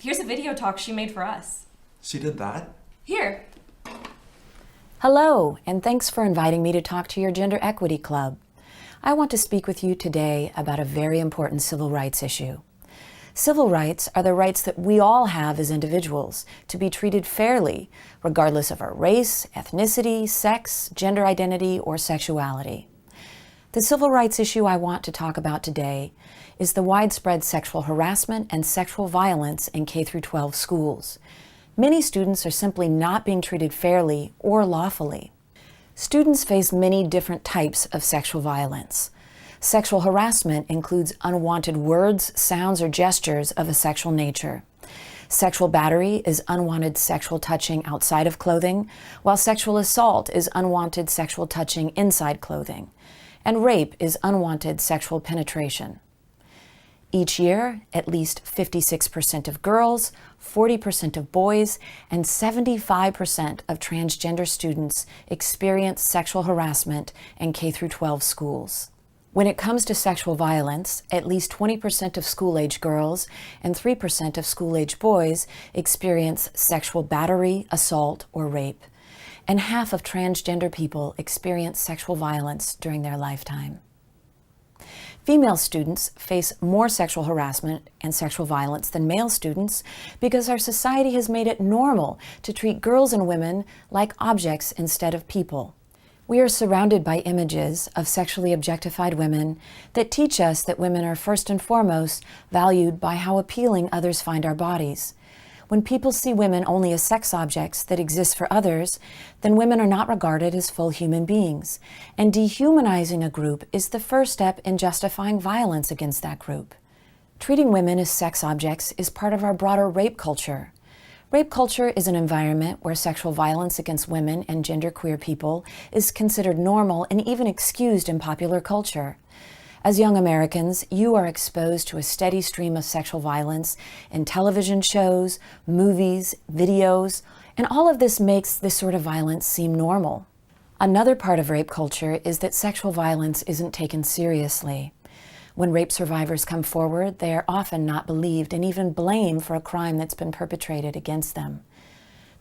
Here's a video talk she made for us. She did that? Here. Hello, and thanks for inviting me to talk to your Gender Equity Club. I want to speak with you today about a very important civil rights issue. Civil rights are the rights that we all have as individuals to be treated fairly, regardless of our race, ethnicity, sex, gender identity, or sexuality. The civil rights issue I want to talk about today is the widespread sexual harassment and sexual violence in K-12 schools. Many students are simply not being treated fairly or lawfully. Students face many different types of sexual violence. Sexual harassment includes unwanted words, sounds, or gestures of a sexual nature. Sexual battery is unwanted sexual touching outside of clothing, while sexual assault is unwanted sexual touching inside clothing. And rape is unwanted sexual penetration. Each year, at least 56% of girls, 40% of boys, and 75% of transgender students experience sexual harassment in K-12 schools. When it comes to sexual violence, at least 20% of school-age girls and 3% of school-age boys experience sexual battery, assault, or rape, and half of transgender people experience sexual violence during their lifetime. Female students face more sexual harassment and sexual violence than male students because our society has made it normal to treat girls and women like objects instead of people. We are surrounded by images of sexually objectified women that teach us that women are first and foremost valued by how appealing others find our bodies. When people see women only as sex objects that exist for others, then women are not regarded as full human beings, and dehumanizing a group is the first step in justifying violence against that group. Treating women as sex objects is part of our broader rape culture. Rape culture is an environment where sexual violence against women and genderqueer people is considered normal and even excused in popular culture. As young Americans, you are exposed to a steady stream of sexual violence in television shows, movies, videos, and all of this makes this sort of violence seem normal. Another part of rape culture is that sexual violence isn't taken seriously. When rape survivors come forward, they are often not believed and even blamed for a crime that's been perpetrated against them.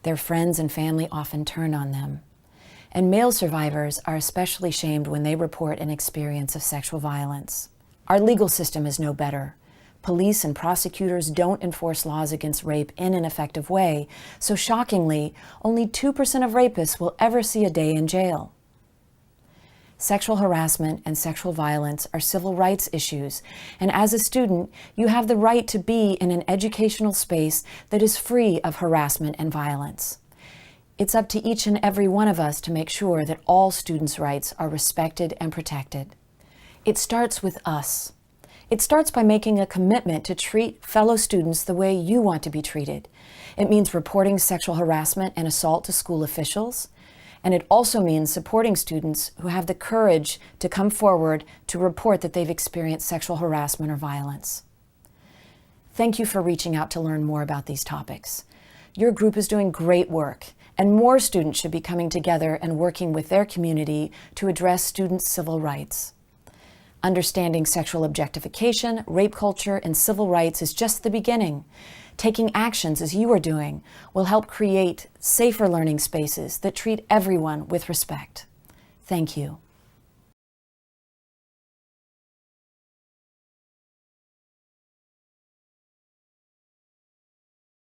Their friends and family often turn on them. And male survivors are especially shamed when they report an experience of sexual violence. Our legal system is no better. Police and prosecutors don't enforce laws against rape in an effective way, so shockingly, only 2% of rapists will ever see a day in jail. Sexual harassment and sexual violence are civil rights issues, and as a student, you have the right to be in an educational space that is free of harassment and violence. It's up to each and every one of us to make sure that all students' rights are respected and protected. It starts with us. It starts by making a commitment to treat fellow students the way you want to be treated. It means reporting sexual harassment and assault to school officials. And it also means supporting students who have the courage to come forward to report that they've experienced sexual harassment or violence. Thank you for reaching out to learn more about these topics. Your group is doing great work, and more students should be coming together and working with their community to address students' civil rights. Understanding sexual objectification, rape culture, and civil rights is just the beginning. Taking actions, as you are doing, will help create safer learning spaces that treat everyone with respect. Thank you.